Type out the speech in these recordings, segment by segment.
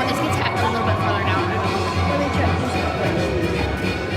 Let's get tapped a little bit further down. Let me try to do something. Try that.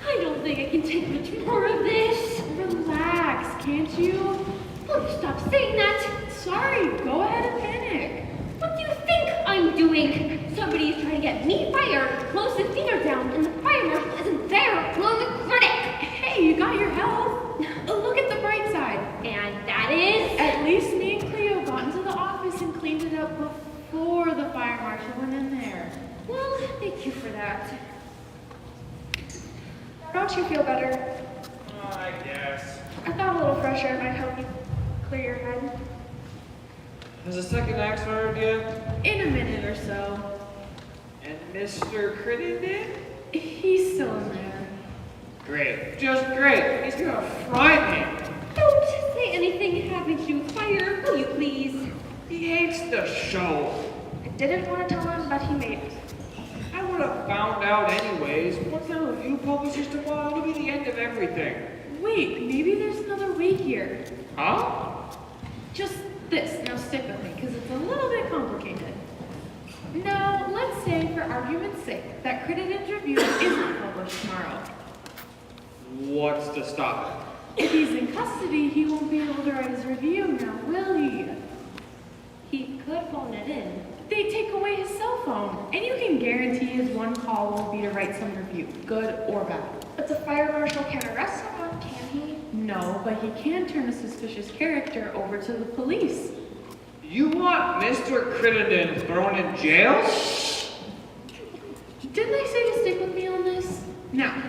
I don't think I can take much more of this. Relax, can't you? Oh, stop saying that. Sorry, go ahead and panic. What do you think I'm doing? Somebody's trying to get me fired, close the theater down, and the fire marshal isn't there. Blow the critic. Hey, you got your health. Look at the bright side. And that is? At least me and Cleo got into the office and cleaned it up before the fire marshal went in there. Well, thank you for that. Don't you feel better? I guess. I thought a little fresh air might help you clear your head. Has the second act started yet? In a minute or so. And Mr. Crittenden? He's still in there. Great. Just great. He's gonna fry me. Don't say anything having to do with fire, will you please? He hates the show. I didn't want to tell him, but he made it. I would have found out anyways. Once the review publishes tomorrow, it'll be the end of everything. Wait, maybe there's another way here. Huh? Just this. Now stick with me, because it's a little bit complicated. Now, let's say, for argument's sake, that Crittenden's review isn't published tomorrow. What's to stop If he's in custody, he won't be able to write his review now, will he? He could phone it in. They take away his cell phone, and you can guarantee his one call won't be to write some review, good or bad. But the fire marshal can't arrest someone, can he? No, but he can turn a suspicious character over to the police. it? You want Mr. Crittenden thrown in jail? Didn't I say to stick with me on this? Now,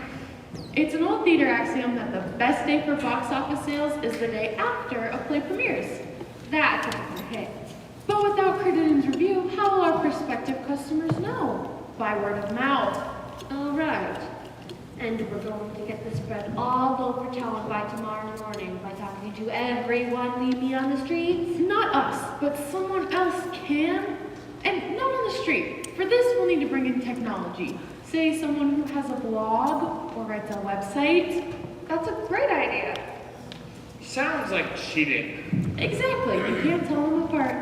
it's an old theater axiom that the best day for box office sales is the day after a play premieres. That's a hit. But without Crittenden's review, how will our prospective customers know? By word of mouth. All right. And we're going to get this spread all over town by tomorrow morning by talking to everyone we meet on the streets. Not us, but someone else can. And not on the street. For this, we'll need to bring in technology. Say someone who has a blog or writes a website. That's a great idea. Sounds like cheating. Exactly, you can't tell them apart.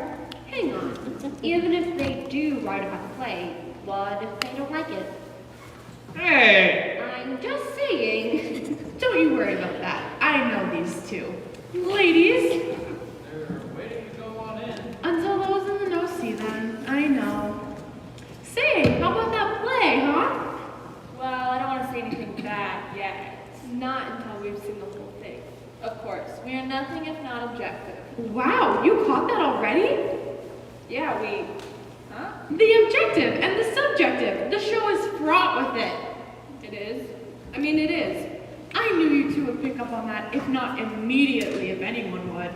Hang on. Even if they do write about the play, what if they don't like it? Hey! I'm just saying. Don't you worry about that. I know these two. Ladies, They're waiting to go on in. until those in the know see then. I know. Say, how about that play, huh? Well, I don't want to say anything bad yet. Not until we've seen the whole thing. Of course, we are nothing if not objective. Wow, you caught that all are we? Huh? The objective and the subjective. The show is fraught with it. It is? I mean, it is. I knew you two would pick up on that, if not immediately, if anyone would.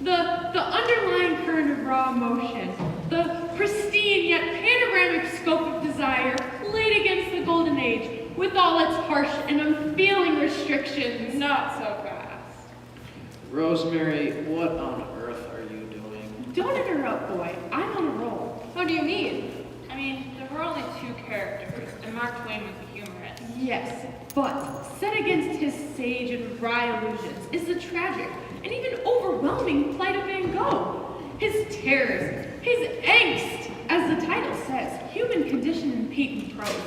The underlying current of raw emotion, the pristine yet panoramic scope of desire played against the golden age with all its harsh and unfeeling restrictions. Not so fast. Rosemary, what on earth are you doing? Don't interrupt, boy. I'm on a roll. What do you mean? I mean, there were only two characters, and Mark Twain was a humorist. Yes, but set against his sage and wry illusions is the tragic and even overwhelming plight of Van Gogh. His terrors, his angst, as the title says, human condition in patent prose.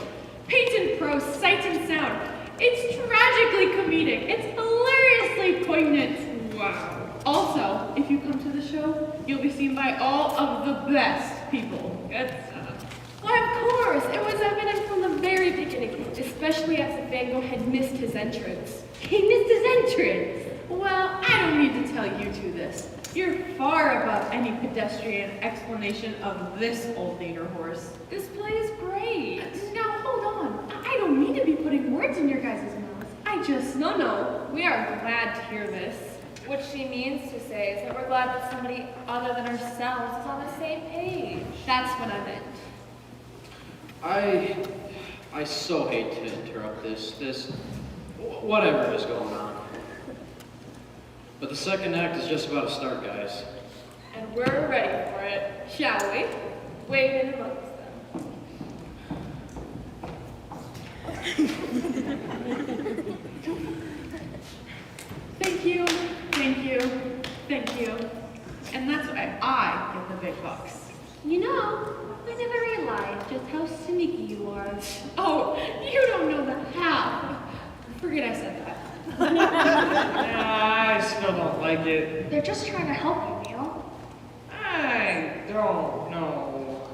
Patent prose, sight and sound. It's tragically comedic. It's hilariously poignant. Wow. Also, if you come to the show, you'll be seen by all of the best people. Good stuff. Why, of course. It was evident from the very beginning, especially after Van Gogh had missed his entrance. He missed his entrance. Well, I don't need to tell you two this. You're far above any pedestrian explanation of this old theater horse. This play is great. Now, hold on. I don't mean to be putting words in your guys' mouths. I just... No, we are glad to hear this. What she means to say is that we're glad that somebody other than ourselves is on the same page. That's what I meant. I so hate to interrupt this, whatever is going on. But the second act is just about to start, guys. And we're ready for it, shall we? Wade in amongst them. Thank you, thank you, thank you. And that's why I get the big bucks. You know, I never realized just how sneaky you are. Oh, you don't know the how. Forget I said that. I still don't like it. They're just trying to help you, Neil. I don't know.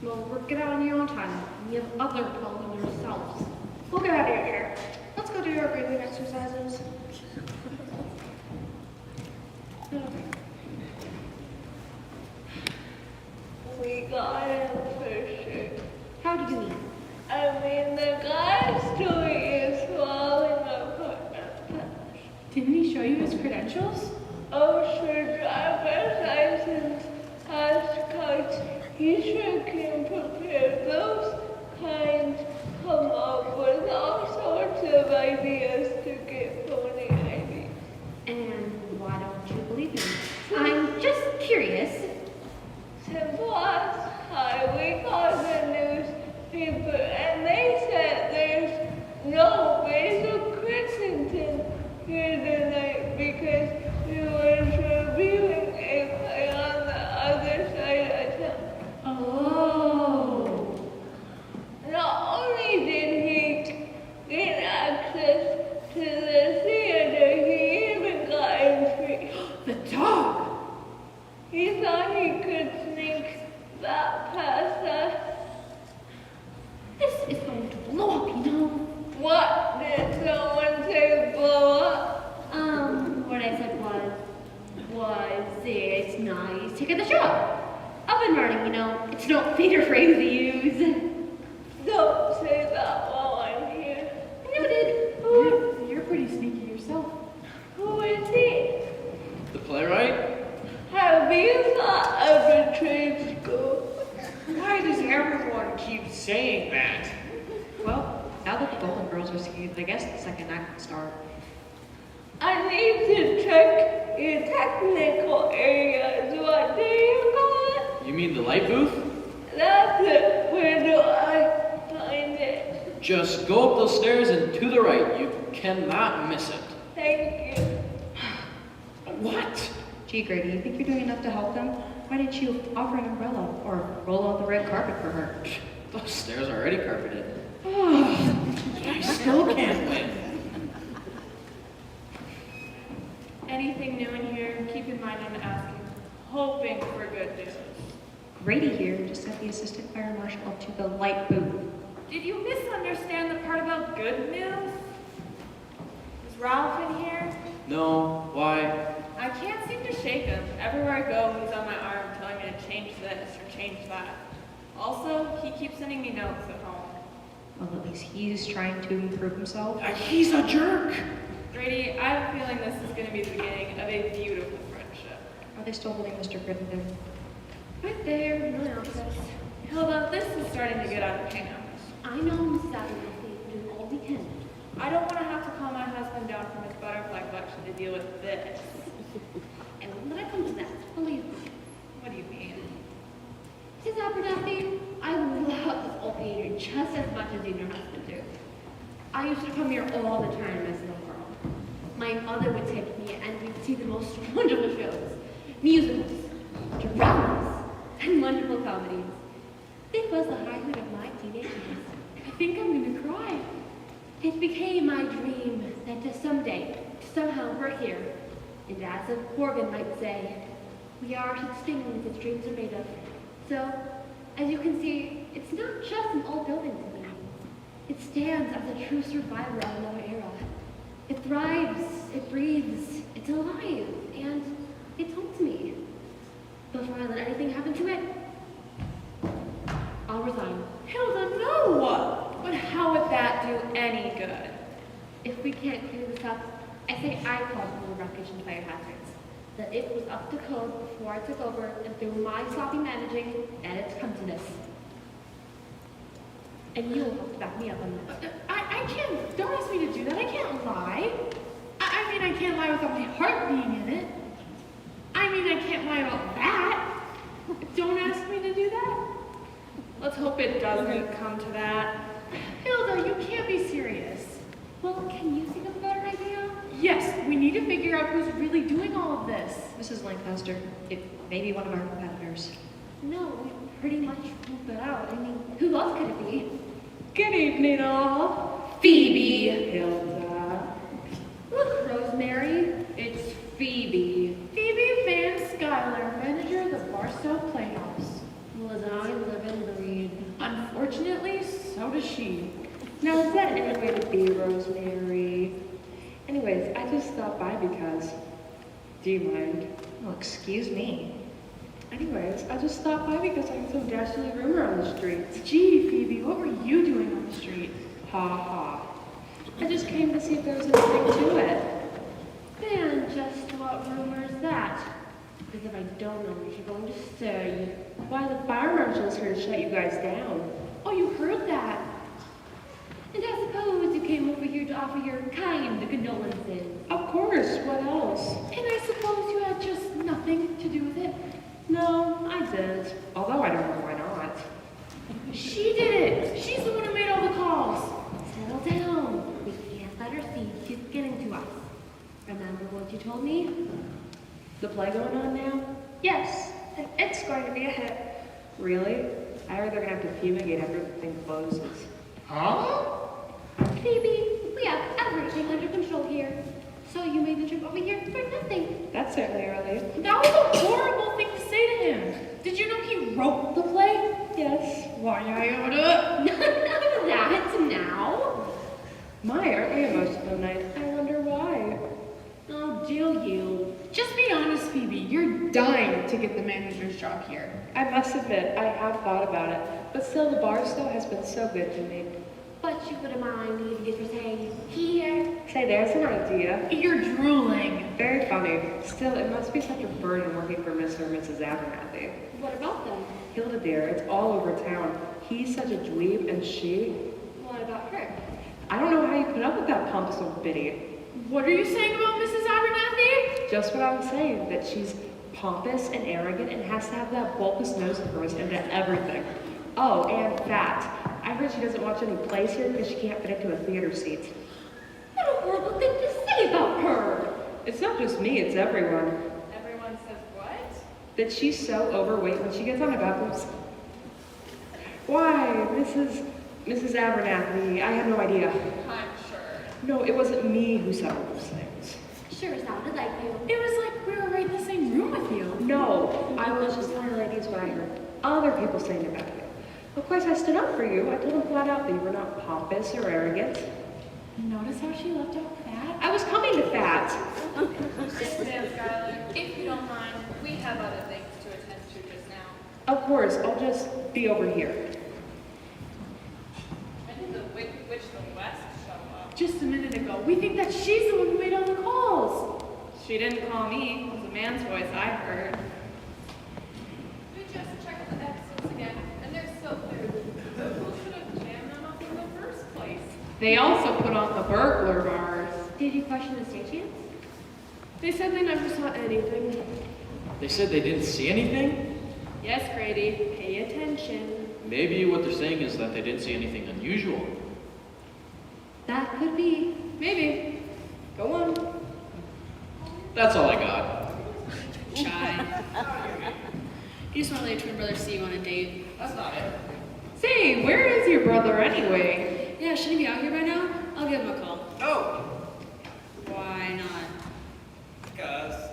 Well, work it out on your own time. You have other problems yourselves. We'll get out of your hair. Let's go do our breathing exercises. We got him for sure. How do you mean? I mean, the guy's story is falling apart. Didn't he show you his credentials? Sure, driver's license, hash cards. He sure can prepare those kinds. Come up with all sorts of ideas to get phony ID. And why don't you believe him? I'm just curious. Simple as hi, we got the newspaper and they said there's no Basil Crittenton here tonight because he was reviewing a play on the other side of town. Oh. Not only did he gain access to the theater, he even got in free. The dog! He thought he could sneak that past us. This is going to blow up, you know. What did someone say blow up? What I said was it's nice. Take out the show. Up and running, you know. It's no theater phrase to use. Don't say that while I'm here. Noted. You're pretty sneaky yourself. Who is he? The playwright? Have you thought of a trade school? Why does everyone keep saying that? Well, now that the Golden Girls are seated, I guess the second act can start. I need to check your technical areas. What do you call it? You mean the light booth? That's it. Where do I find it? Just go up those stairs and to the right. You cannot miss it. Thank you. What? Gee, Grady, you think you're doing enough to help them? Why didn't you offer an umbrella or roll out the red carpet for her? Those stairs are already carpeted. I still can't win. Anything new in here, keep in mind I'm asking, hoping for good news. Grady here just sent the assistant fire marshal up to the light booth. Did you misunderstand the part about good news? Is Ralph in here? No, why? I can't seem to shake him. Everywhere I go, he's on my arm telling me to change this or change that. Also, he keeps sending me notes at home. Well, at least he's trying to improve himself. He's a jerk. Grady, I have a feeling this is going to be the beginning of a beautiful friendship. Are they still holding Mr. Crittenden? Right there in my office. Hilda, this is starting to get out of hand. I know, Mrs. Abernathy, we're doing all we can. I don't want to have to calm my husband down from his butterfly collection to deal with this. And when I come to that, believe me. What do you mean? Mrs. Abernathy, I love this old theater just as much as you and your husband do. I used to come here all the time as a little girl. My mother would take me and we'd see the most wonderful shows, musicals, dramas, and wonderful comedies. It was the highlight of my teenage years. I think I'm gonna cry. It became my dream that someday, somehow we're here. And as a Corbin might say, we are sustaining what its dreams are made of. So, as you can see, it's not just an old building to me. It stands as a true survivor of another era. It thrives, it breathes, it's alive, and it's home to me. Before I let anything happen to it, I'll resign. Hilda, no! But how would that do any good? If we can't clear this up, I say I caused more wreckage and fire hazards. That it was up to code before I took over, and through my sloppy managing, that it's come to this. And you'll have to back me up on this. I can't, don't ask me to do that. I can't lie. I mean, I can't lie without my heart being in it. I mean, I can't lie about that. Don't ask me to do that. Let's hope it doesn't come to that. Hilda, you can't be serious. Well, can you think of a better idea? Yes, we need to figure out who's really doing all of this. Mrs. Lancaster, it may be one of our competitors. No, we pretty much ruled that out. I mean, who else could it be? Good evening, all. Phoebe. Hilda. Look, Rosemary, it's Phoebe. Phoebe Van Schuyler, manager of the Barstow Playhouse. Well, as I live and breathe. Unfortunately, so does she. Now, is that any way to be, Rosemary? Anyways, I just stopped by because... Do you mind? Oh, excuse me. Anyways, I just stopped by because I heard some dastardly rumor on the streets. Gee, Phoebe, what were you doing on the street? Ha ha. I just came to see if there was anything to it. And just what rumor is that? Because if I don't know what you're going to say. Why, the fire marshal's here to shut you guys down. Oh, you heard that? And I suppose you came over here to offer your kind condolences. Of course, what else? And I suppose you had just nothing to do with it? No, I did. Although I don't know why not. She did it! She's the one who made all the calls. Settle down. We can't let her see she's getting to us. Remember what you told me? The play going on now? Yes, and it's going to be a hit. Really? I heard they're gonna have to fumigate after the thing closes. Huh? Phoebe, we have everything under control here. So you made the trip over here for nothing. That's certainly early. That was a horrible thing to say to him. Did you know he wrote the play? Yes. Why, Iota? None of that now. My, aren't we emotional tonight? I wonder why. Oh, do you? Just be honest, Phoebe. You're dying to get the manager's job here. I must admit, I have thought about it, but still the Barstow has been so good to me. But you wouldn't mind even get your say here. Say, there's an idea. You're drooling. Very funny. Still, it must be such a burden working for Mr. and Mrs. Abernathy. What about them? Hilda dear, it's all over town. He's such a dweeb, and she... What about her? I don't know how you put up with that pompous old biddy. What are you saying about Mrs. Abernathy? Just what I'm saying, that she's pompous and arrogant and has to have that bulbous nose of hers into everything. Oh, and fat. I heard she doesn't watch any plays here because she can't fit into a theater seat. What a horrible thing to say about her. It's not just me, it's everyone. Everyone says what? That she's so overweight when she gets on about this. Why, Mrs. Abernathy, I had no idea. I'm sure. No, it wasn't me who said all those things. Sure sounded like you. It was like we were right in the same room with you. No, I was just telling the ladies what I heard other people saying about you. Of course, I stood up for you. I told them flat out that you were not pompous or arrogant. Notice how she left out fat? I was coming to fat. Miss Van Schuyler, if you don't mind, we have other things to attend to just now. Of course, I'll just be over here. When did the Wicked Witch of the West show up? Just a minute ago, we think that she's the one who made all the calls. She didn't call me. It was a man's voice I heard. We just checked the episodes again, and they're so clear. Who should have jammed them up in the first place? They also put on the burglar bars. Did you question the stagehands? They said they never saw anything. They said they didn't see anything? Yes, Grady, pay attention. Maybe what they're saying is that they didn't see anything unusual. That could be. Maybe. Go on. That's all I got. Shy. You just want to let your twin brother see you on a date. That's not it. Say, where is your brother anyway? Yeah, shouldn't he be out here by now? I'll give him a call. No, Why not? because,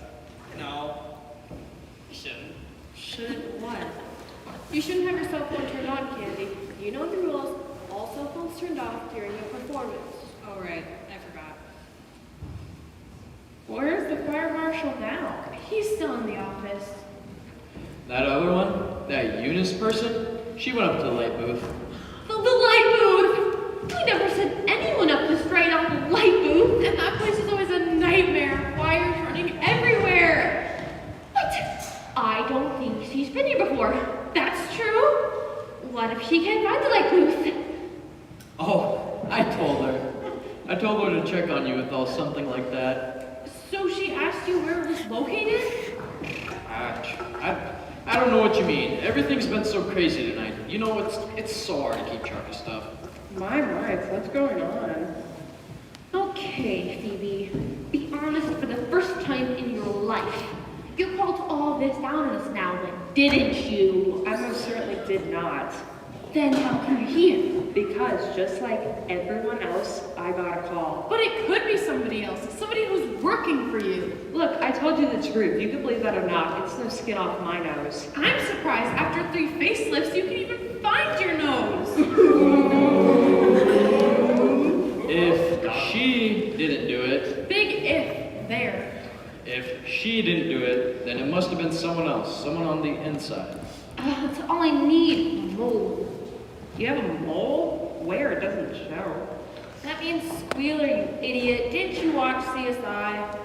you shouldn't. Shouldn't what? You shouldn't have your cell phone turned on, Candy. You know the rules. All cell phones turned off during your performance. Oh, right. I forgot. Where's the fire marshal now? He's still in the office. That other one, that Eunice person, she went up to the light booth. The light booth! We never sent anyone up this right on the light booth. And that place is always a nightmare. Wires running everywhere. What? I don't think she's been here before. That's true. What if she can't find the light booth? Oh, I told her. I told her to check on you with all something like that. So she asked you where it was located? I don't know what you mean. Everything's been so crazy tonight. You know, it's so hard to keep track of stuff. My, what's going on? Okay, Phoebe. Be honest for the first time in your life. You called all this down on us now, didn't you? I most certainly did not. Then how come you're here? Because just like everyone else, I got a call. But it could be somebody else. Somebody who's working for you. Look, I told you the truth. You can believe that or not. It's no skin off my nose. I'm surprised after 3 facelifts you can even find your nose. If she didn't do it, Big if there. if she didn't do it, then it must have been someone else, someone on the inside. That's all I need. Mole. You have a mole? Where? It doesn't show. That means Squealer, you idiot. Didn't you watch CSI?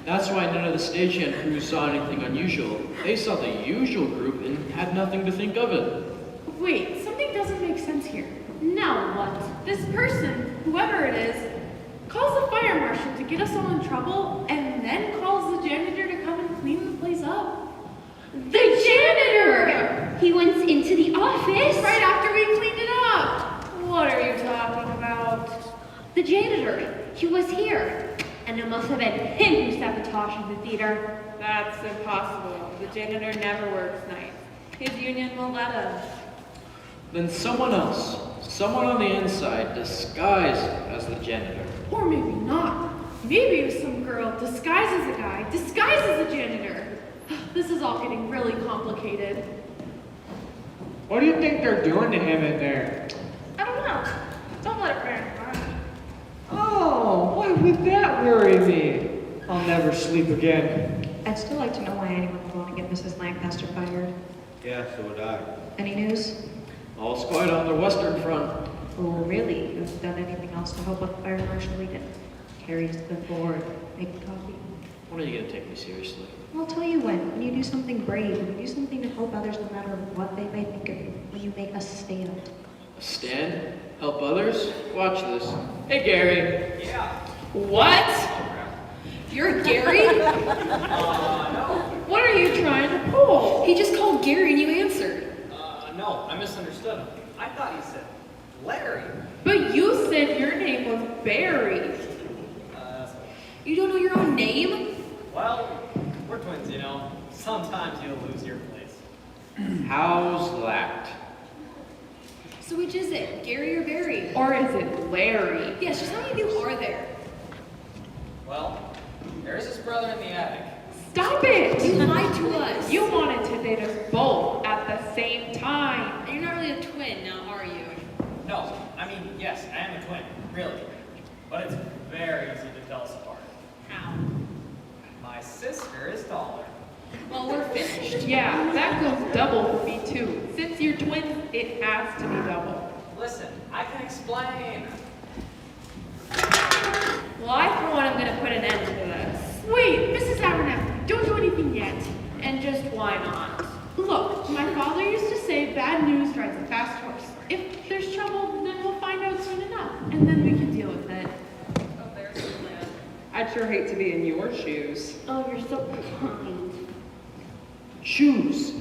That's why none of the stagehand crew saw anything unusual. They saw the usual group and had nothing to think of it. Wait, something doesn't make sense here. Now what? This person, whoever it is, calls the fire marshal to get us all in trouble and then calls the janitor to come and clean the place up. The janitor! He went into the office. Right after we cleaned it up. What are you talking about? The janitor. He was here. And it must have been him who sabotaged the theater. That's impossible. The janitor never works nights. His union won't let him. Then someone else, someone on the inside, disguised as the janitor. Or maybe not. Maybe it was some girl disguised as a guy, disguised as a janitor. This is all getting really complicated. What do you think they're doing to him in there? I don't know. Don't let it burn. Oh, why would that worry me? I'll never sleep again. I'd still like to know why anyone would want to get Mrs. Lancaster fired. Yeah, so would I. Any news? All's quiet on the western front. Oh, really? You haven't done anything else to help with the fire marshal weekend? Carry to the board, make coffee. When are you gonna take me seriously? I'll tell you when you do something brave, when you do something to help others no matter what they may think of you, when you make a stand. A stand? Help others? Watch this. Hey, Gary. Yeah. What? You're Gary? No. What are you trying to pull? He just called Gary and you answered. No, I misunderstood him. I thought he said Larry. But you said your name was Barry. You don't know your own name? Well, we're twins, you know. Sometimes you'll lose your place. How's that? So which is it, Gary or Barry? Or is it Larry? Yes, just how many of you are there? Well, there's his brother in the attic. Stop it! You lied to us. You wanted to date us both at the same time. And you're not really a twin now, are you? No, I mean, yes, I am a twin, really. But it's very easy to tell us apart. How? My sister is taller. Well, we're finished. Yeah, that goes double for me too. Since you're twins, it has to be double. Listen, I can explain. Well, I for one am gonna put an end to this. Wait, Mrs. Abernathy, don't do anything yet. And just why not? Look, my father used to say bad news drives a fast horse. If there's trouble, then we'll find out soon enough, and then we can deal with it. Oh, there's the plan. I'd sure hate to be in your shoes. Oh, you're so kind. Shoes.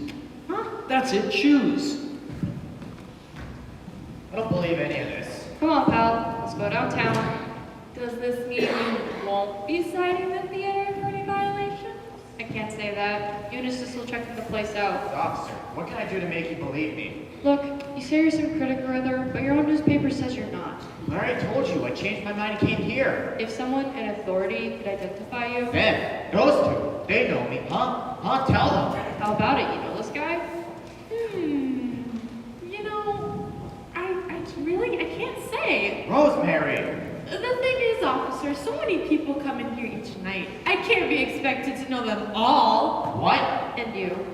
Huh? That's it, shoes. I don't believe any of this. Come on, pal. Let's go downtown. Does this mean you won't be citing the theater for any violations? I can't say that. Eunice is still checking the place out. Officer, what can I do to make you believe me? Look, you say you're some critic or other, but your own newspaper says you're not. I already told you, I changed my mind and came here. If someone in authority could identify you, Them, those two, they know me, huh? Huh? Tell them. how about it? You know this guy? You know, I can't say. Rosemary. The thing is, officer, so many people come in here each night. I can't be expected to know them all. What? And you.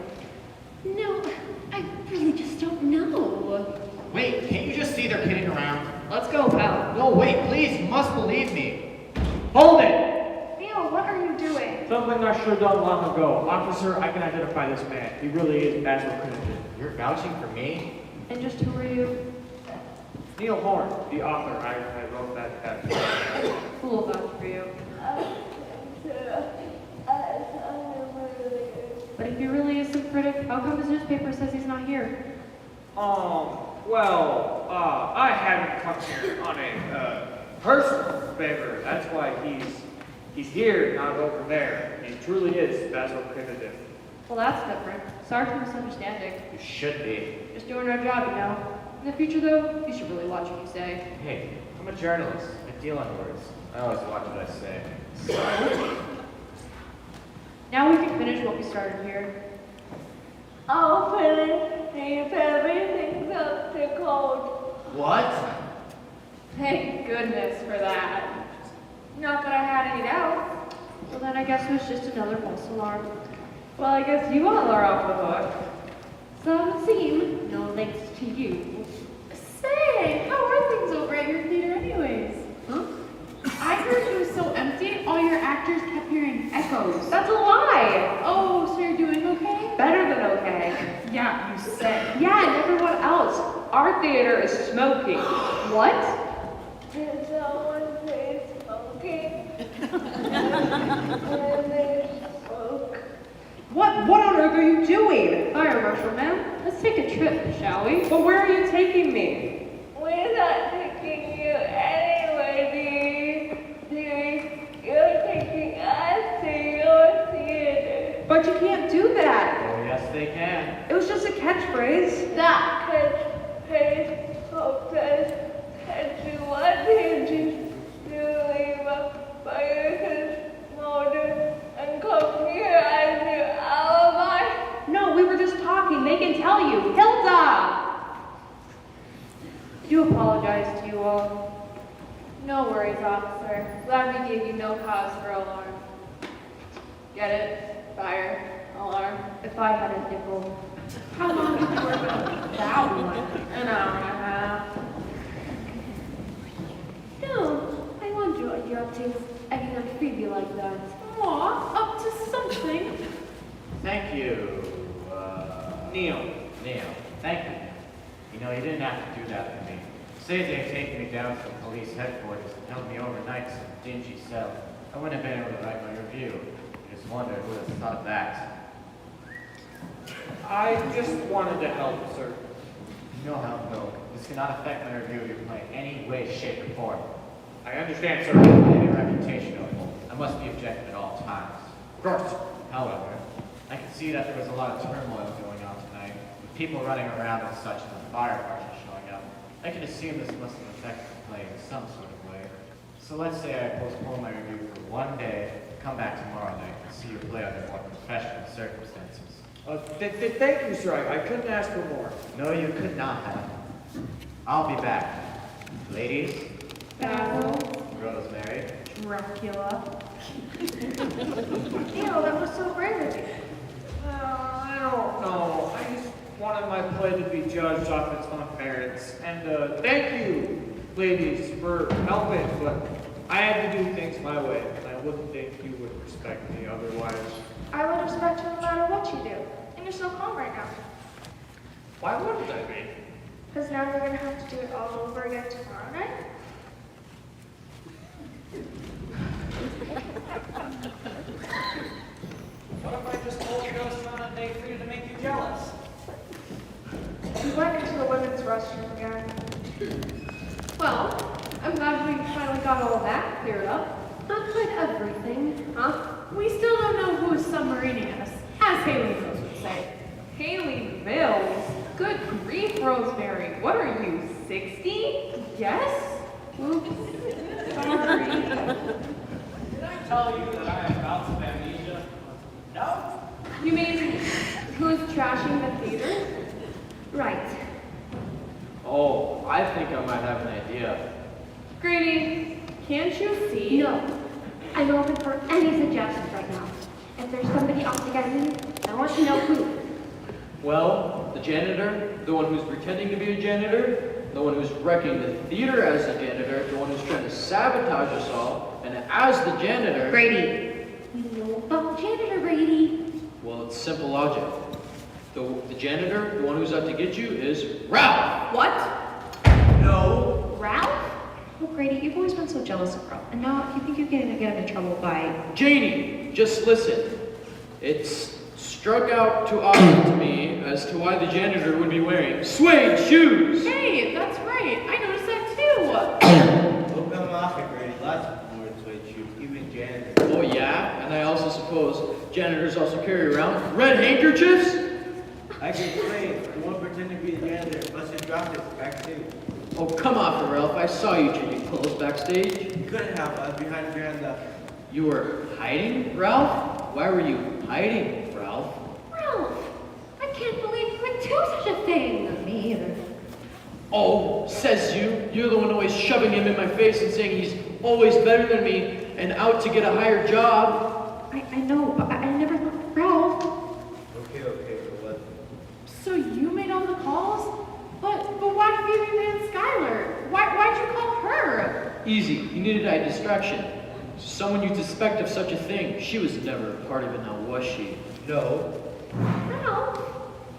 No, I really just don't know. Wait, can't you just see they're kidding around? Let's go, pal. No, wait, please, you must believe me. Hold it! Neil, what are you doing? Something I should have done long ago. Officer, I can identify this man. He really is Basil Crittenden. You're vouching for me? And just who are you? Neil Horn, the author. I wrote that. Cool vouch for you. But if he really is some critic, how come his newspaper says he's not here? Well, I haven't come here on a personal favor. That's why he's here, not over there. He truly is Basil Crittenden. Well, that's different. Sorry for misunderstanding. You should be. Just doing our job, you know. In the future, though, you should really watch what you say. Hey, I'm a journalist. I deal on words. I always watch what I say. Now we can finish what we started here. I'll finish if everything's up to code. What? Thank goodness for that. Not that I had any doubts. Well, then I guess it was just another false alarm. Well, I guess you all are off the hook. Some seem, no thanks to you. Say, how are things over at your theater anyways? Huh? I heard it was so empty, all your actors kept hearing echoes. That's a lie. Oh, so you're doing okay? Better than okay. Yeah, you said. Yeah, and everyone else. Our theater is smoking. What? Did someone say smoking? And they spoke. What on earth are you doing? Fire Marshal, ma'am. Let's take a trip, shall we? But where are you taking me? We're not taking you anywhere, dearie. You're taking us to your theater. But you can't do that. Oh, yes, they can. It was just a catchphrase. That catchphrase helped us catch you wanted you to leave a fire motor and come here as your alibi. No, we were just talking. They can tell you. Hilda! I do apologize to you all. No worries, officer. Glad we gave you no cause for alarm. Get it? Fire. Alarm. If I had a nickel. How long did you work on that one? An hour and a half. No, I wonder what you're up to, acting on freebie like that. Aw, up to something. Thank you, Neil. Neil. Thank you. You know, you didn't have to do that for me. Say they'd taken me down to the police headquarters and held me overnight in some dingy cell. I wouldn't have been able to write my review. I just wonder who would have thought of that. I just wanted to help, sir. You know how, Bill. This cannot affect my review of your play in any way, shape, or form. I understand, sir. I have a reputation of it. I must be objective at all times. Of course. However, I can see that there was a lot of turmoil going on tonight, with people running around and such, and the fire marshal showing up. I can assume this must have affected the play in some sort of way. So let's say I postpone my review for one day, come back tomorrow night, and see your play under more professional circumstances. Thank you, sir. I couldn't ask for more. No, you could not have. I'll be back. Ladies, Basil, Rosemary, Dracula. Neil, that was so brave of you. I don't know. I just wanted my play to be judged off its own merits. And thank you, ladies, for helping, but I had to do things my way, and I wouldn't think you would respect me otherwise. I would respect you no matter what you do. And you're so calm right now. Why wouldn't I be? Because now you're going to have to do it all over again tomorrow night. What if I just told you I was on a date for you to make you jealous? We went into the women's restroom again. Well, I'm glad we finally got all of that cleared up. Not quite everything, huh? We still don't know who's submarining us, as Haley Rose would say. Haley Mills. Good grief, Rosemary. What are you, 60? Yes? Oops. Sorry. Did I tell you that I have bouts of amnesia? No? You mean who's trashing the theater? Right. Oh, I think I might have an idea. Grady, can't you see? No. I'm open for any suggestions right now. If there's somebody else to get me, I want to know who. Well, the janitor, the one who's pretending to be a janitor, the one who's wrecking the theater as a janitor, the one who's trying to sabotage us all, and as the janitor... Grady. You know about janitor, Grady. Well, it's simple logic. The janitor, the one who's out to get you, is Ralph! What? No. Ralph? Well, Grady, you've always been so jealous of Ralph, and now you think you're going to get him in trouble by... Janie, just listen. It's struck out too often to me as to why the janitor would be wearing suede shoes. Hey, that's right. I noticed that too. Don't come off it, Grady. Lots of people wear suede shoes, even janitors. Oh yeah? And I also suppose janitors also carry around red handkerchiefs? I can explain. The one pretending to be the janitor must have dropped it backstage. Oh, come off it, Ralph. I saw you changing clothes backstage. You couldn't have. I was behind the veranda. You were hiding, Ralph? Why were you hiding, Ralph? Ralph, I can't believe you would do such a thing. Me either. Oh, says you. You're the one always shoving him in my face and saying he's always better than me and out to get a higher job. I know, but I never thought... Ralph! Okay, but what? So you made all the calls? But why did you even Skylar? Why'd you call her? Easy. You needed a distraction. Someone you suspect of such a thing. She was never a part of it now, was she? No. Ralph,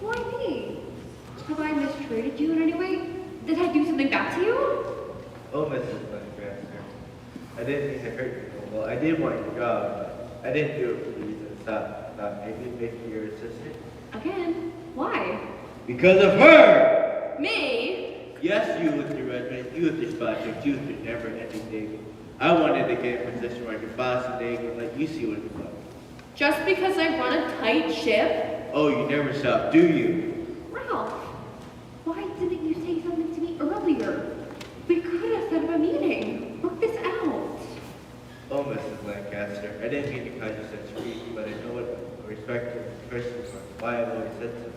why me? Have I mistreated you in any way? Did I do something back to you? Oh, Mrs. Lancaster. I didn't mean to hurt you. Well, I did want your job, but I didn't do it for the reason I thought maybe making your assistant. Again, why? Because of her! Me? Yes, you with your resume, you with your project, you with your never-ending dating. I wanted to get a position where I could boss a day and let you see what it's like. Just because I run a tight ship? Oh, you never stop, do you? Ralph, why didn't you say something to me earlier? We could have set up a meeting. Work this out. Oh, Mrs. Lancaster, I didn't mean to cause you such grief, but I know what a respected person is, why I've always said so.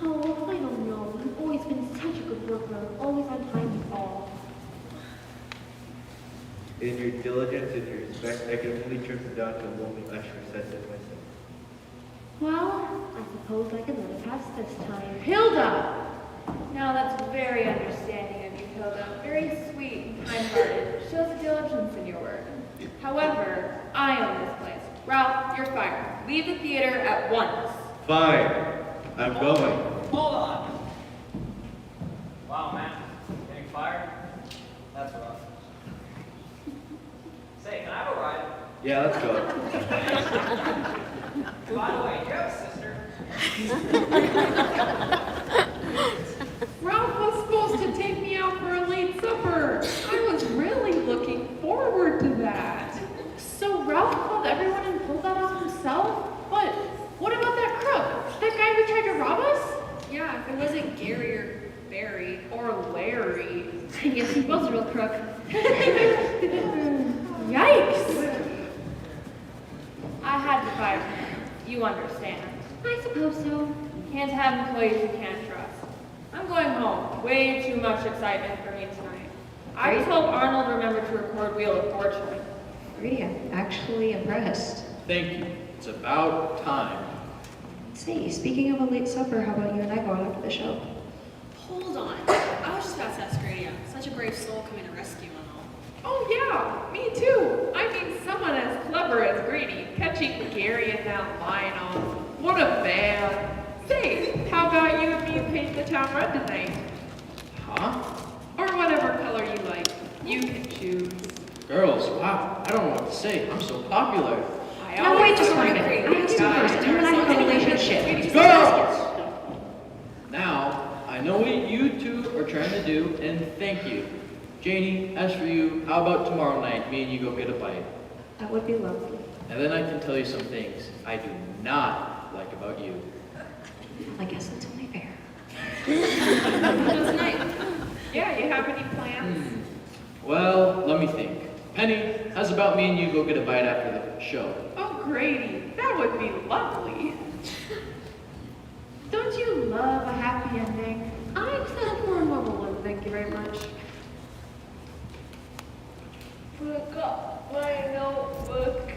Oh, I don't know. You've always been such a good worker, always on time with all. In your diligence and your respect, I can only trim it down to a lonely usher says it myself. Well, I suppose I can let it pass this time. Hilda! Now that's very understanding of you, Hilda. Very sweet and kind-hearted. Shows a diligence in your work. However, I own this place. Ralph, you're fired. Leave the theater at once. Fine, I'm going. Hold on. Wow, man. Getting fired? That's rough. Say, can I have a ride? Yeah, let's go. By the way, do you have a sister? Ralph was supposed to take me out for a late supper. I was really looking forward to that. So Ralph called everyone and pulled that off himself? But what about that crook? That guy who tried to rob us? Yeah, if it wasn't Gary or Barry or Larry. I guess he was a real crook. Yikes! I had to fire him. You understand. I suppose so. Can't have employees you can't trust. I'm going home. Way too much excitement for me tonight. I just hope Arnold remembered to record Wheel of Fortune. Grady, I'm actually impressed. Thank you. It's about time. Say, speaking of a late supper, how about you and I go out after the show? Hold on. I was just about to ask Grady. Such a brave soul coming to rescue and all. Oh yeah, me too. I mean, someone as clever as Grady catching Gary and that Lionel. What a man. Say, how about you and me paint the town red tonight? Huh? Or whatever color you like. You can choose. Girls, wow, I don't know what to say. I'm so popular. Now wait just a minute. I asked you first. You and I have a relationship. Girls! Now, I know what you two are trying to do, and thank you. Janie, as for you, how about tomorrow night, me and you go get a bite? That would be lovely. And then I can tell you some things I do not like about you. I guess that's only fair. Tonight. Yeah, you have any plans? Well, let me think. Penny, how's about me and you go get a bite after the show? Oh, Grady, that would be lovely. Don't you love a happy ending? I accept more level one, thank you very much. Forgot my notebook.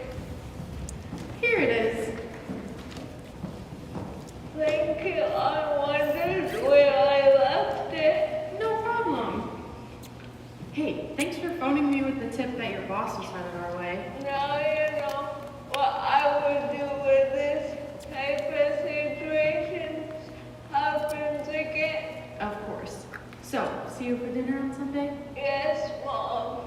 Here it is. Thank you. I wondered where I left it. No problem. Hey, thanks for phoning me with the tip that your boss was headed our way. Now you know what I would do with this type of situations happens again. Of course. So, see you for dinner on Sunday? Yes, Mom.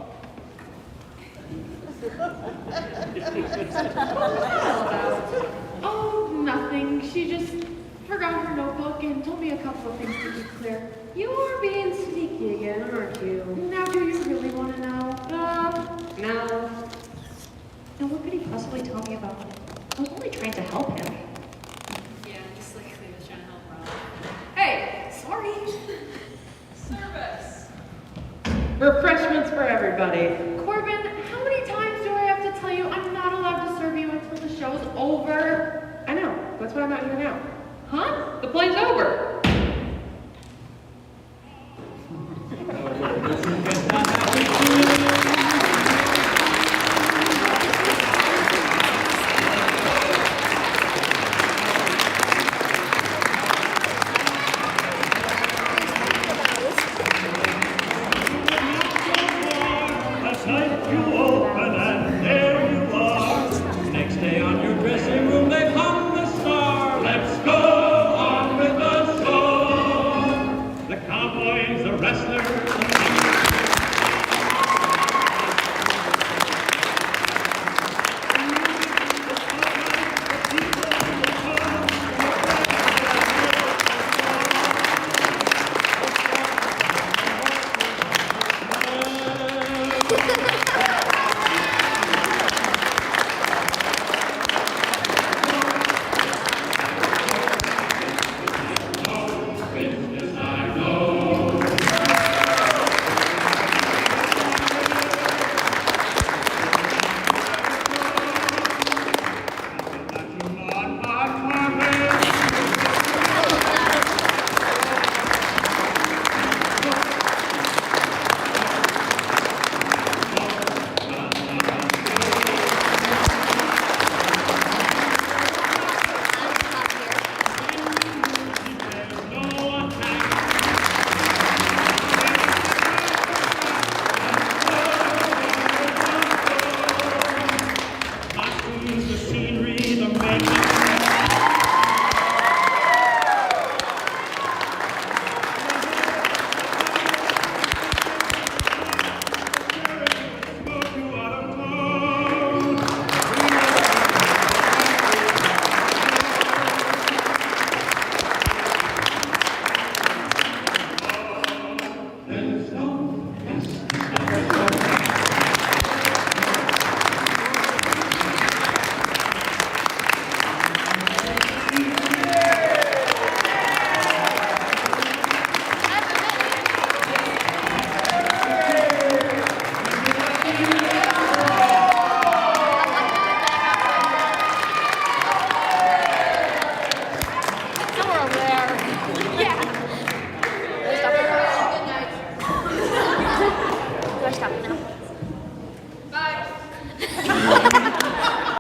Oh, nothing. She just forgot her notebook and told me a couple of things to keep clear. You're being sneaky again, aren't you? Now, do you really want to know? No. Now what could he possibly tell me about? I was only trying to help him. Yeah, just like they was trying to help Rob. Hey, sorry. Service. Refreshments for everybody. Corbin, how many times do I have to tell you I'm not allowed to serve you until the show's over? I know. That's why I'm out here now. Huh? The play's over.